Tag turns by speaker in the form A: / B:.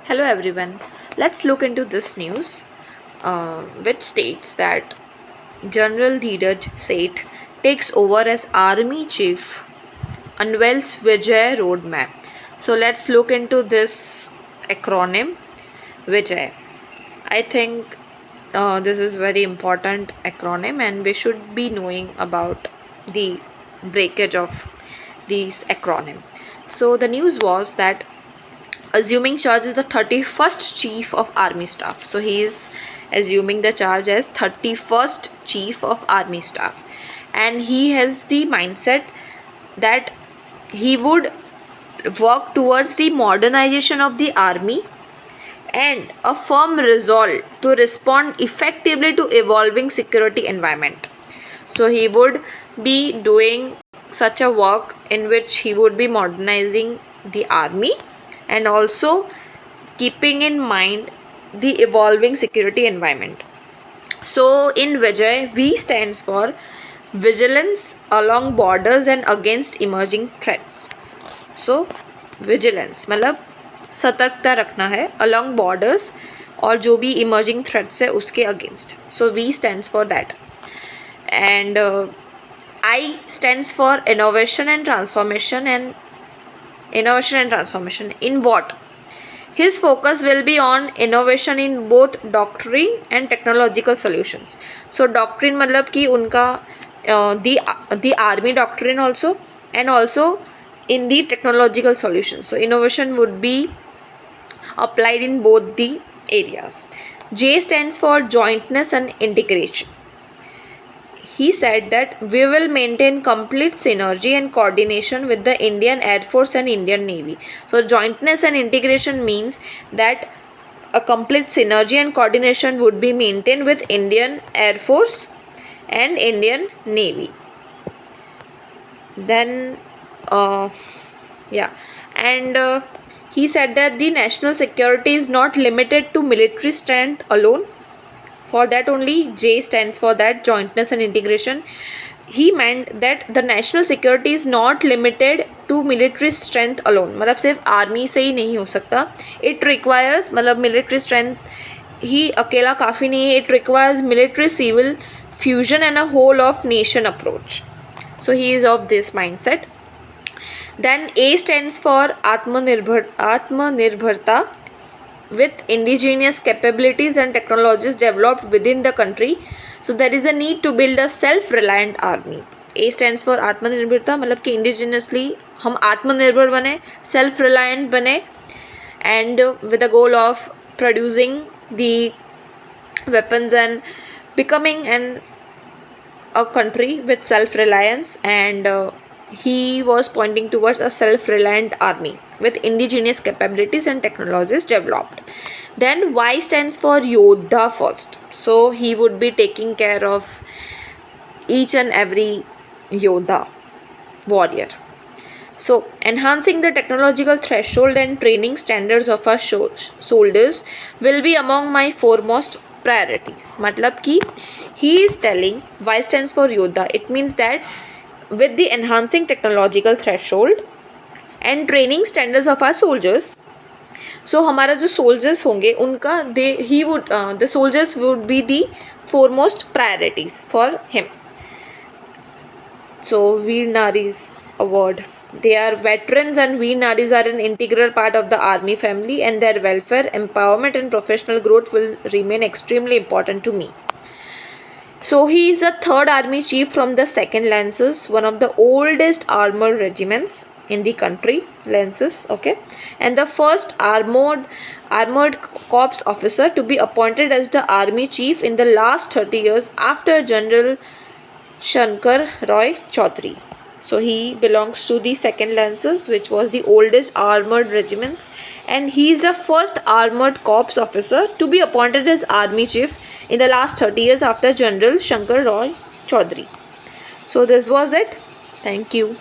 A: Hello everyone. Let's look into this news, which states that General Dheeraj Seth takes over as Army Chief, unveils VIJAY Roadmap. So let's look into this acronym, VIJAY. I think this is very important acronym, and we should be knowing about the breakage of these acronym. So the news was that assuming charge is the 31st chief of army staff, so he is assuming the charge as 31st chief of army staff, and he has the mindset that he would work towards the modernization of the army and a firm resolve to respond effectively to evolving security environment. So he would be doing such a work in which he would be modernizing the army and also keeping in mind the evolving security environment. So in Vijay, V stands for vigilance along borders and against emerging threats. So vigilance मतलब सतर्कता रखना है along borders और जो भी emerging threats है उसके against. So V stands for that. And I stands for innovation and transformation. In what? His focus will be on innovation in both doctrine and technological solutions. So doctrine मतलब कि उनका the army doctrine also, and also in the technological solutions. So innovation would be applied in both the areas. J stands for jointness and integration. He said that we will maintain complete synergy and coordination with the Indian Air Force and Indian Navy. So jointness and integration means that a complete synergy and coordination would be maintained with Indian Air Force and Indian Navy. Then he said that the national security is not limited to military strength alone. For that only J stands for that, jointness and integration. He meant that the national security is not limited to military strength alone. मतलब सिर्फ army से ही नहीं हो सकता. It requires मतलब military strength ही अकेला काफ़ी नहीं है. It requires military civil fusion and a whole of nation approach. So he is of this mindset. Then A stands for Atmanirbharta, with indigenous capabilities and technologies developed within the country. So there is a need to build a self-reliant army. A stands for आत्मनिर्भरता, मतलब कि indigenously हम आत्मनिर्भर बने, self reliant बने, and with the goal of producing the weapons and becoming a country with self-reliance. And he was pointing towards a self-reliant army with indigenous capabilities and technologies developed. Then Y stands for Yodha first. So he would be taking care of each and every Yodha, warrior. So enhancing the technological threshold and training standards of our soldiers will be among my foremost priorities. मतलब कि he is telling, Y stands for Yodha. It means that with the enhancing technological threshold and training standards of our soldiers, so हमारा जो soldiers होंगे उनका the soldiers would be the foremost priorities for him. So Veer Naris award. They are veterans, and Veer Naris are an integral part of the army family, and their welfare, empowerment and professional growth will remain extremely important to me. So he is the third army chief from the 2nd Lancers, one of the oldest armored regiments in the country, Lancers, okay, and the first armored corps officer to be appointed as the army chief in the last 30 years after General Shankar Roy Chaudhary. So he belongs to the 2nd Lancers, which was the oldest armored regiments, and he is the first armored corps officer to be appointed as army chief in the last 30 years after General Shankar Roy Chaudhary. So this was it. Thank you.